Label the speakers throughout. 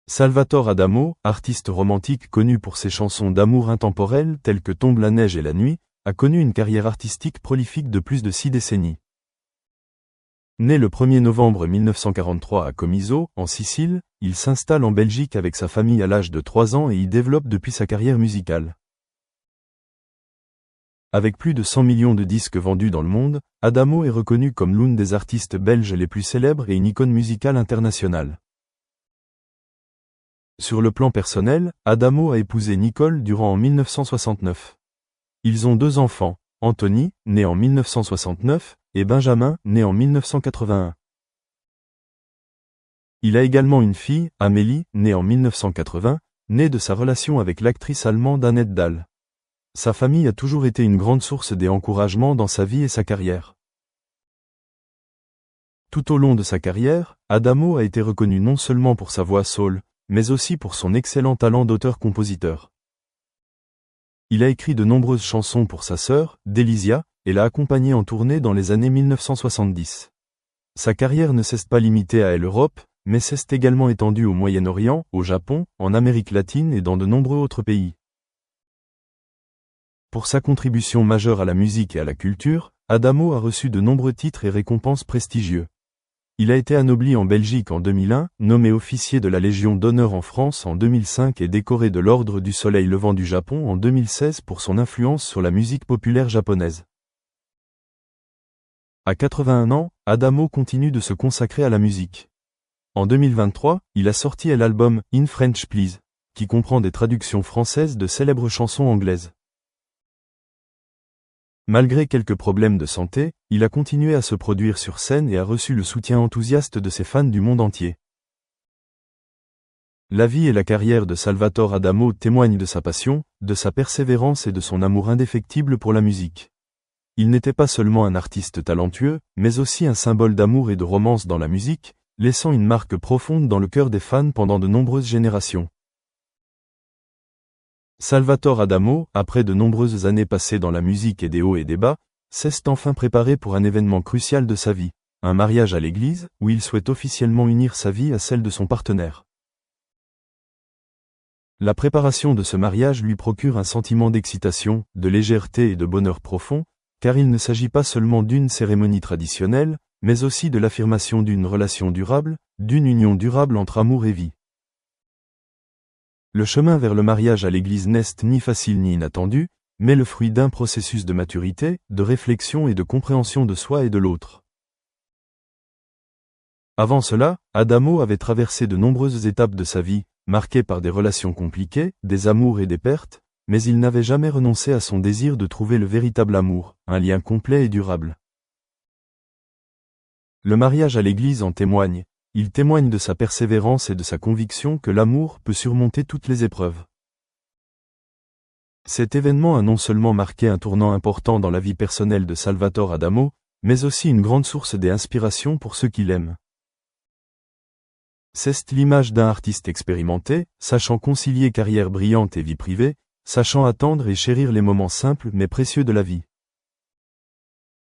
Speaker 1: Salvatore Adamo, artiste romantique connu pour ses chansons d'amour intemporelles telles que Tombe la neige et la nuit, a connu une carrière artistique prolifique de plus de 6 décennies. Né le 1er novembre 1943 à Comiso, en Sicile, il s'installe en Belgique avec sa famille à l'âge de 3 ans et y développe depuis sa carrière musicale. Avec plus de 100 millions de disques vendus dans le monde, Adamo est reconnu comme l'une des artistes belges les plus célèbres et une icône musicale internationale. Sur le plan personnel, Adamo a épousé Nicole Durand en 1969. Ils ont 2 enfants, Anthony, né en 1969, et Benjamin, né en 1981. Il a également une fille, Amélie, née en 1980, née de sa relation avec l'actrice allemande Annette Dahl. Sa famille a toujours été une grande source d'encouragement dans sa vie et sa carrière. Tout au long de sa carrière, Adamo a été reconnu non seulement pour sa voix soul, mais aussi pour son excellent talent d'auteur-compositeur. Il a écrit de nombreuses chansons pour sa sœur, Delisia, et l'a accompagnée en tournée dans les années 1970. Sa carrière ne s'est pas limitée à l'Europe, mais s'est également étendue au Moyen-Orient, au Japon, en Amérique latine et dans de nombreux autres pays. Pour sa contribution majeure à la musique et à la culture, Adamo a reçu de nombreux titres et récompenses prestigieux. Il a été anobli en Belgique en 2001, nommé officier de la Légion d'honneur en France en 2005 et décoré de l'Ordre du Soleil levant du Japon en 2016 pour son influence sur la musique populaire japonaise. À 81 ans, Adamo continue de se consacrer à la musique. En 2023, il a sorti l'album In French Please, qui comprend des traductions françaises de célèbres chansons anglaises. Malgré quelques problèmes de santé, il a continué à se produire sur scène et a reçu le soutien enthousiaste de ses fans du monde entier. La vie et la carrière de Salvatore Adamo témoignent de sa passion, de sa persévérance et de son amour indéfectible pour la musique. Il n'était pas seulement un artiste talentueux, mais aussi un symbole d'amour et de romance dans la musique, laissant une marque profonde dans le cœur des fans pendant de nombreuses générations. Salvatore Adamo, après de nombreuses années passées dans la musique et des hauts et des bas, s'est enfin préparé pour un événement crucial de sa vie, un mariage à l'église, où il souhaite officiellement unir sa vie à celle de son partenaire. La préparation de ce mariage lui procure un sentiment d'excitation, de légèreté et de bonheur profond, car il ne s'agit pas seulement d'une cérémonie traditionnelle, mais aussi de l'affirmation d'une relation durable, d'une union durable entre amour et vie. Le chemin vers le mariage à l'église n'est ni facile ni inattendu, mais le fruit d'un processus de maturité, de réflexion et de compréhension de soi et de l'autre. Avant cela, Adamo avait traversé de nombreuses étapes de sa vie, marquées par des relations compliquées, des amours et des pertes, mais il n'avait jamais renoncé à son désir de trouver le véritable amour, un lien complet et durable. Le mariage à l'église en témoigne. Il témoigne de sa persévérance et de sa conviction que l'amour peut surmonter toutes les épreuves. Cet événement a non seulement marqué un tournant important dans la vie personnelle de Salvatore Adamo, mais aussi une grande source d'inspiration pour ceux qui l'aiment. C'est l'image d'un artiste expérimenté, sachant concilier carrière brillante et vie privée, sachant attendre et chérir les moments simples mais précieux de la vie.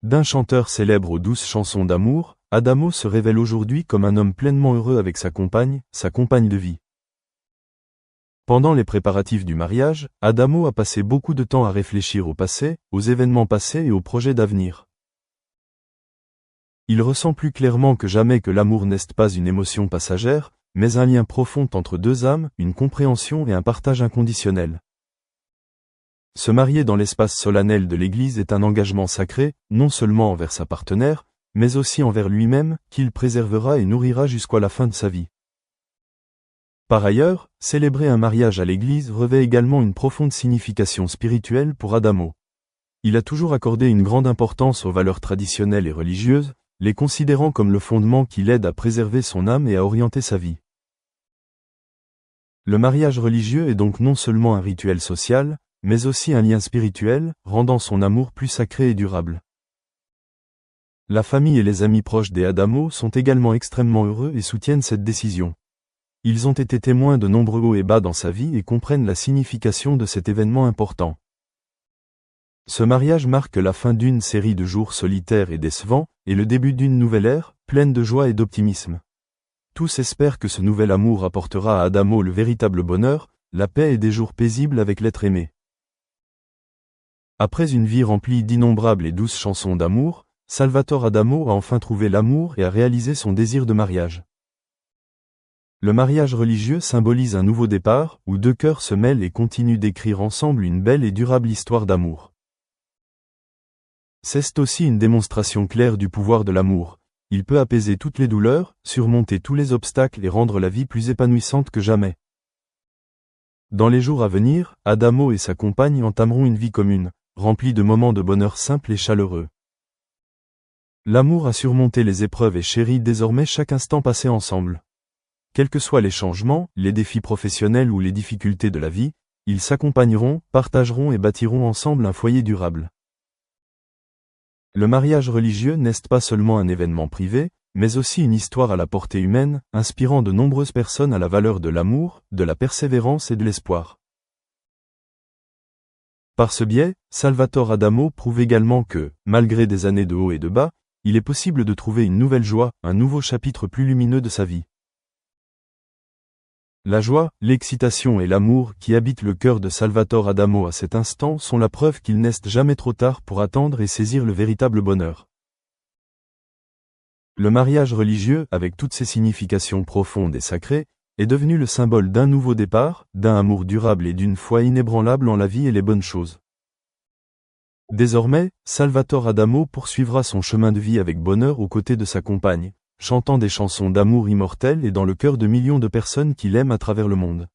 Speaker 1: D'un chanteur célèbre aux douces chansons d'amour, Adamo se révèle aujourd'hui comme un homme pleinement heureux avec sa compagne de vie. Pendant les préparatifs du mariage, Adamo a passé beaucoup de temps à réfléchir au passé, aux événements passés et aux projets d'avenir. Il ressent plus clairement que jamais que l'amour n'est pas une émotion passagère, mais un lien profond entre 2 âmes, une compréhension et un partage inconditionnel. Se marier dans l'espace solennel de l'Église est un engagement sacré, non seulement envers sa partenaire, mais aussi envers lui-même, qu'il préservera et nourrira jusqu'à la fin de sa vie. Par ailleurs, célébrer un mariage à l'église revêt également une profonde signification spirituelle pour Adamo. Il a toujours accordé une grande importance aux valeurs traditionnelles et religieuses, les considérant comme le fondement qui l'aide à préserver son âme et à orienter sa vie. Le mariage religieux est donc non seulement un rituel social, mais aussi un lien spirituel, rendant son amour plus sacré et durable. La famille et les amis proches des Adamo sont également extrêmement heureux et soutiennent cette décision. Ils ont été témoins de nombreux hauts et bas dans sa vie et comprennent la signification de cet événement important. Ce mariage marque la fin d'une série de jours solitaires et décevants, et le début d'une nouvelle ère, pleine de joie et d'optimisme. Tous espèrent que ce nouvel amour apportera à Adamo le véritable bonheur, la paix et des jours paisibles avec l'être aimé. Après une vie remplie d'innombrables et douces chansons d'amour, Salvatore Adamo a enfin trouvé l'amour et a réalisé son désir de mariage. Le mariage religieux symbolise un nouveau départ, où deux cœurs se mêlent et continuent d'écrire ensemble une belle et durable histoire d'amour. C'est aussi une démonstration claire du pouvoir de l'amour. Il peut apaiser toutes les douleurs, surmonter tous les obstacles et rendre la vie plus épanouissante que jamais. Dans les jours à venir, Adamo et sa compagne entameront une vie commune, remplie de moments de bonheur simples et chaleureux. L'amour a surmonté les épreuves et chérit désormais chaque instant passé ensemble. Quels que soient les changements, les défis professionnels ou les difficultés de la vie, ils s'accompagneront, partageront et bâtiront ensemble un foyer durable. Le mariage religieux n'est pas seulement un événement privé, mais aussi une histoire à la portée humaine, inspirant de nombreuses personnes à la valeur de l'amour, de la persévérance et de l'espoir. Par ce biais, Salvatore Adamo prouve également que, malgré des années de hauts et de bas, il est possible de trouver une nouvelle joie, un nouveau chapitre plus lumineux de sa vie. La joie, l'excitation et l'amour qui habitent le cœur de Salvatore Adamo à cet instant sont la preuve qu'il n'est jamais trop tard pour attendre et saisir le véritable bonheur. Le mariage religieux, avec toutes ses significations profondes et sacrées, est devenu le symbole d'un nouveau départ, d'un amour durable et d'une foi inébranlable en la vie et les bonnes choses. Désormais, Salvatore Adamo poursuivra son chemin de vie avec bonheur aux côtés de sa compagne, chantant des chansons d'amour immortelles et dans le cœur de millions de personnes qui l'aiment à travers le monde.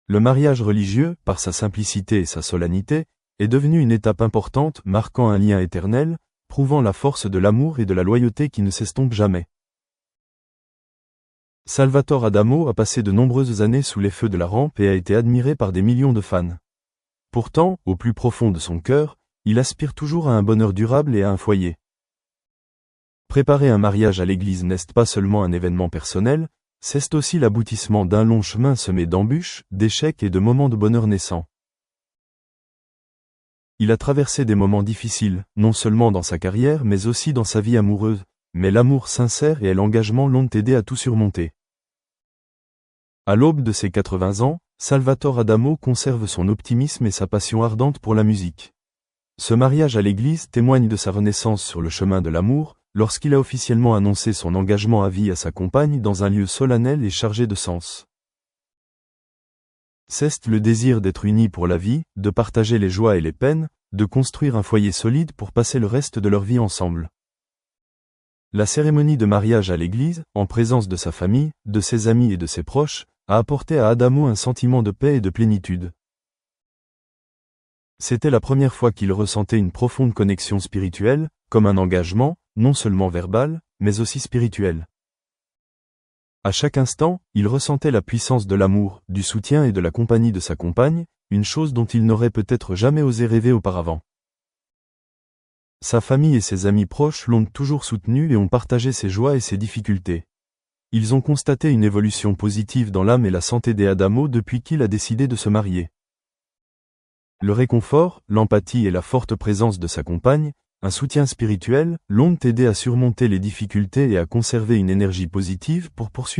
Speaker 1: Le mariage religieux, par sa simplicité et sa solennité, est devenu une étape importante marquant un lien éternel, prouvant la force de l'amour et de la loyauté qui ne s'estompent jamais. Salvatore Adamo a passé de nombreuses années sous les feux de la rampe et a été admiré par des millions de fans. Pourtant, au plus profond de son cœur, il aspire toujours à un bonheur durable et à un foyer. Préparer un mariage à l'église n'est pas seulement un événement personnel, c'est aussi l'aboutissement d'un long chemin semé d'embûches, d'échecs et de moments de bonheur naissants. Il a traversé des moments difficiles, non seulement dans sa carrière mais aussi dans sa vie amoureuse, mais l'amour sincère et l'engagement l'ont aidé à tout surmonter. À l'aube de ses 80 ans, Salvatore Adamo conserve son optimisme et sa passion ardente pour la musique. Ce mariage à l'église témoigne de sa renaissance sur le chemin de l'amour, lorsqu'il a officiellement annoncé son engagement à vie à sa compagne dans un lieu solennel et chargé de sens. C'est le désir d'être unis pour la vie, de partager les joies et les peines, de construire un foyer solide pour passer le reste de leur vie ensemble. La cérémonie de mariage à l'église, en présence de sa famille, de ses amis et de ses proches, a apporté à Adamo un sentiment de paix et de plénitude. C'était la première fois qu'il ressentait une profonde connexion spirituelle, comme un engagement, non seulement verbal, mais aussi spirituel. À chaque instant, il ressentait la puissance de l'amour, du soutien et de la compagnie de sa compagne, une chose dont il n'aurait peut-être jamais osé rêver auparavant. Sa famille et ses amis proches l'ont toujours soutenu et ont partagé ses joies et ses difficultés. Ils ont constaté une évolution positive dans l'âme et la santé d'Adamo depuis qu'il a décidé de se marier. Le réconfort, l'empathie et la forte présence de sa compagne, un soutien spirituel, l'ont aidé à surmonter les difficultés et à conserver une énergie positive pour poursuivre